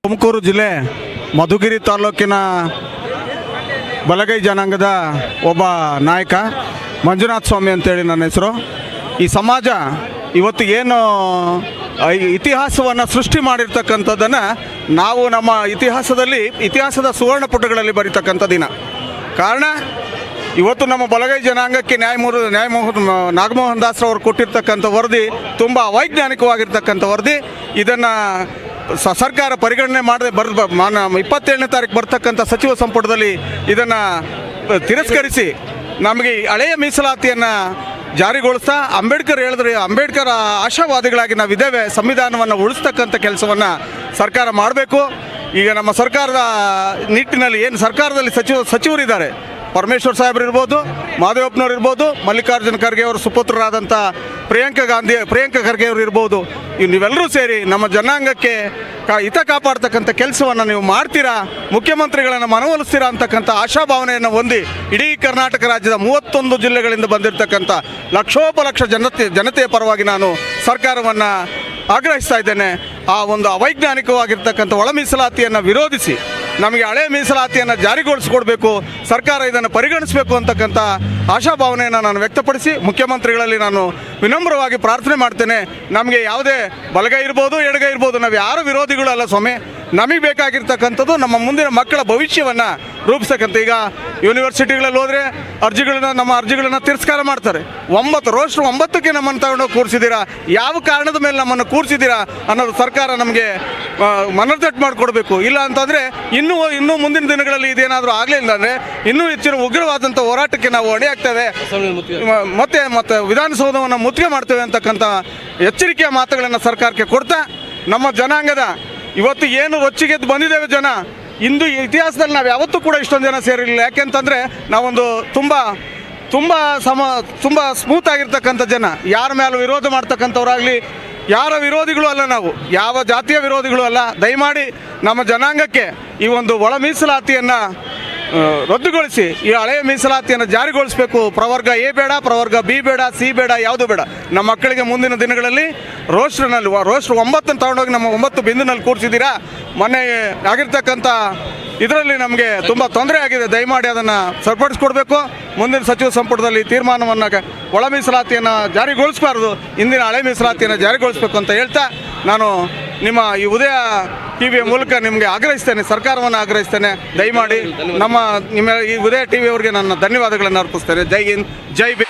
ತುಮಕೂರು ಜಿಲ್ಲೆ ಮಧುಗಿರಿ ತಾಲೂಕಿನ ಬಲಗೈ ಜನಾಂಗದ ಒಬ್ಬ ನಾಯಕ ಮಂಜುನಾಥ ಸ್ವಾಮಿ ಅಂತೇಳಿ ನನ್ನ ಹೆಸರು. ಈ ಸಮಾಜ ಇವತ್ತು ಏನು ಇತಿಹಾಸವನ್ನು ಸೃಷ್ಟಿ ಮಾಡಿರ್ತಕ್ಕಂಥದ್ದನ್ನು ನಾವು ನಮ್ಮ ಇತಿಹಾಸದ ಸುವರ್ಣ ಪುಟಗಳಲ್ಲಿ ಬರೀತಕ್ಕಂಥ ದಿನ. ಕಾರಣ ಇವತ್ತು ನಮ್ಮ ಬಲಗೈ ಜನಾಂಗಕ್ಕೆ ನಾಗಮೋಹನ್ ದಾಸ್ರವರು ಕೊಟ್ಟಿರ್ತಕ್ಕಂಥ ವರದಿ ತುಂಬ ಅವೈಜ್ಞಾನಿಕವಾಗಿರ್ತಕ್ಕಂಥ ವರದಿ. ಇದನ್ನು ಸರ್ಕಾರ ಪರಿಗಣನೆ ಮಾಡದೆ 27ನೇ ತಾರೀಕು ಬರ್ತಕ್ಕಂಥ ಸಚಿವ ಸಂಪುಟದಲ್ಲಿ ಇದನ್ನು ತಿರಸ್ಕರಿಸಿ ನಮಗೆ ಹಳೆಯ ಮೀಸಲಾತಿಯನ್ನು ಜಾರಿಗೊಳಿಸ್ತಾ ಅಂಬೇಡ್ಕರ್ ಆಶಾವಾದಿಗಳಾಗಿ ನಾವಿದ್ದೇವೆ, ಸಂವಿಧಾನವನ್ನು ಉಳಿಸ್ತಕ್ಕಂಥ ಕೆಲಸವನ್ನು ಸರ್ಕಾರ ಮಾಡಬೇಕು. ಈಗ ನಮ್ಮ ಸರ್ಕಾರದ ನಿಟ್ಟಿನಲ್ಲಿ ಏನು ಸರ್ಕಾರದಲ್ಲಿ ಸಚಿವರಿದ್ದಾರೆ, ಪರಮೇಶ್ವರ್ ಸಾಹೇಬ್ರು ಇರ್ಬೋದು, ಮಾದೇವಪ್ಪನವ್ರು ಇರ್ಬೋದು, ಮಲ್ಲಿಕಾರ್ಜುನ ಖರ್ಗೆ ಅವರ ಸುಪುತ್ರರಾದಂಥ ಪ್ರಿಯಾಂಕ ಖರ್ಗೆ ಅವರು ಇರ್ಬೋದು. ನೀವೆಲ್ಲರೂ ಸೇರಿ ನಮ್ಮ ಜನಾಂಗಕ್ಕೆ ಹಿತ ಕಾಪಾಡ್ತಕ್ಕಂಥ ಕೆಲಸವನ್ನು ನೀವು ಮಾಡ್ತೀರಾ, ಮುಖ್ಯಮಂತ್ರಿಗಳನ್ನು ಮನವೊಲಿಸ್ತೀರಾ ಅಂತಕ್ಕಂಥ ಆಶಾಭಾವನೆಯನ್ನು ಹೊಂದಿ ಇಡೀ ಕರ್ನಾಟಕ ರಾಜ್ಯದ 31 ಜಿಲ್ಲೆಗಳಿಂದ ಬಂದಿರತಕ್ಕಂಥ ಲಕ್ಷೋಪಲಕ್ಷ ಜನತೆಯ ಪರವಾಗಿ ನಾನು ಸರ್ಕಾರವನ್ನು ಆಗ್ರಹಿಸ್ತಾ ಇದ್ದೇನೆ. ಆ ಒಂದು ಅವೈಜ್ಞಾನಿಕವಾಗಿರ್ತಕ್ಕಂಥ ಒಳ ಮೀಸಲಾತಿಯನ್ನು ವಿರೋಧಿಸಿ ನಮಗೆ ಹಳೆ ಮೀಸಲಾತಿಯನ್ನು ಜಾರಿಗೊಳಿಸಿಕೊಡ್ಬೇಕು, ಸರ್ಕಾರ ಇದನ್ನು ಪರಿಗಣಿಸಬೇಕು ಅಂತಕ್ಕಂಥ ಆಶಾಭಾವನೆಯನ್ನು ನಾನು ವ್ಯಕ್ತಪಡಿಸಿ ಮುಖ್ಯಮಂತ್ರಿಗಳಲ್ಲಿ ನಾನು ವಿನಮ್ರವಾಗಿ ಪ್ರಾರ್ಥನೆ ಮಾಡ್ತೇನೆ. ನಮಗೆ ಯಾವುದೇ ಬಲಗೈ ಇರ್ಬೋದು, ಎಡಗೈ ಇರ್ಬೋದು, ನಾವು ಯಾರು ವಿರೋಧಿಗಳು ಅಲ್ಲ ಸ್ವಾಮಿ. ನಮಗೆ ಬೇಕಾಗಿರ್ತಕ್ಕಂಥದ್ದು ನಮ್ಮ ಮುಂದಿನ ಮಕ್ಕಳ ಭವಿಷ್ಯವನ್ನು ರೂಪಿಸ್ತಕ್ಕಂಥ. ಈಗ ಯೂನಿವರ್ಸಿಟಿಗಳಲ್ಲಿ ಹೋದರೆ ನಮ್ಮ ಅರ್ಜಿಗಳನ್ನು ತಿರಸ್ಕಾರ ಮಾಡ್ತಾರೆ. 9ಕ್ಕೆ ನಮ್ಮನ್ನು ತಗೊಂಡೋಗಿ ಕೂರಿಸಿದ್ದೀರಾ, ಯಾವ ಕಾರಣದ ಮೇಲೆ ನಮ್ಮನ್ನು ಕೂರಿಸಿದ್ದೀರಾ ಅನ್ನೋದು ಸರ್ಕಾರ ನಮಗೆ ಮನದಟ್ಟು ಮಾಡಿಕೊಡ್ಬೇಕು. ಇಲ್ಲ ಅಂತಂದರೆ ಇನ್ನೂ ಮುಂದಿನ ದಿನಗಳಲ್ಲಿ ಇದೇನಾದರೂ ಆಗಲಿಲ್ಲ ಅಂದರೆ ಇನ್ನೂ ಹೆಚ್ಚಿನ ಉಗ್ರವಾದಂಥ ಹೋರಾಟಕ್ಕೆ ನಾವು ಅಣಿಯಾಗ್ತೇವೆ, ಮತ್ತೆ ವಿಧಾನಸೌಧವನ್ನು ಮುತ್ತಿಗೆ ಮಾಡ್ತೇವೆ ಅಂತಕ್ಕಂಥ ಎಚ್ಚರಿಕೆಯ ಮಾತುಗಳನ್ನು ಸರ್ಕಾರಕ್ಕೆ ಕೊಡ್ತಾ, ನಮ್ಮ ಜನಾಂಗದ ಇವತ್ತು ಏನು ರೊಚ್ಚಿಗೆದ್ದು ಬಂದಿದ್ದೇವೆ ಜನ, ಇಂದು ಇತಿಹಾಸದಲ್ಲಿ ನಾವು ಯಾವತ್ತೂ ಕೂಡ ಇಷ್ಟೊಂದು ಜನ ಸೇರಿರಲಿಲ್ಲ. ಯಾಕೆಂತಂದರೆ ನಾವೊಂದು ತುಂಬ ಸ್ಮೂತ್ ಆಗಿರ್ತಕ್ಕಂಥ ಜನ, ಯಾರ ಮೇಲೆ ವಿರೋಧ ಮಾಡ್ತಕ್ಕಂಥವ್ರಾಗಲಿ, ಯಾರ ವಿರೋಧಿಗಳು ಅಲ್ಲ, ನಾವು ಯಾವ ಜಾತಿಯ ವಿರೋಧಿಗಳು ಅಲ್ಲ. ದಯಮಾಡಿ ನಮ್ಮ ಜನಾಂಗಕ್ಕೆ ಈ ಒಂದು ಒಳ ಮೀಸಲಾತಿಯನ್ನು ರದ್ದುಗೊಳಿಸಿ ಈ ಹಳೆಯ ಮೀಸಲಾತಿಯನ್ನು ಜಾರಿಗೊಳಿಸಬೇಕು. ಪ್ರವರ್ಗ ಎ ಬೇಡ, ಪ್ರವರ್ಗ ಬಿ ಬೇಡ, ಸಿ ಬೇಡ, ಯಾವುದು ಬೇಡ. ನಮ್ಮ ಮಕ್ಕಳಿಗೆ ಮುಂದಿನ ದಿನಗಳಲ್ಲಿ ರೋಸ್ಟರ್ 9 ತಗೊಂಡೋಗಿ ನಮ್ಮ 9 ಬಿಂದಿನಲ್ಲಿ ಕೂರಿಸಿದ್ದೀರಾ. ಮೊನ್ನೆ ಆಗಿರ್ತಕ್ಕಂಥ ಇದರಲ್ಲಿ ನಮಗೆ ತುಂಬ ತೊಂದರೆ ಆಗಿದೆ. ದಯಮಾಡಿ ಅದನ್ನು ಸರಿಪಡಿಸ್ಕೊಡ್ಬೇಕು. ಮುಂದಿನ ಸಚಿವ ಸಂಪುಟದಲ್ಲಿ ತೀರ್ಮಾನವನ್ನು ಒಳ ಮೀಸಲಾತಿಯನ್ನು ಜಾರಿಗೊಳಿಸಬಾರ್ದು, ಇಂದಿನ ಹಳೆ ಮೀಸಲಾತಿಯನ್ನು ಜಾರಿಗೊಳಿಸಬೇಕು ಅಂತ ಹೇಳ್ತಾ ನಾನು ನಿಮ್ಮ ಈ ಉದಯ ಟಿವಿಯ ಮೂಲಕ ನಿಮಗೆ ಆಗ್ರಹಿಸ್ತೇನೆ, ಸರ್ಕಾರವನ್ನು ಆಗ್ರಹಿಸ್ತೇನೆ. ದಯಮಾಡಿ ನಿಮ್ಮ ಈ ಉದಯ ಟಿವಿಯವರಿಗೆ ನನ್ನ ಧನ್ಯವಾದಗಳನ್ನು ಅರ್ಪಿಸ್ತೇನೆ. ಜೈ ಹಿಂದ್, ಜೈ ಭೀಮ್.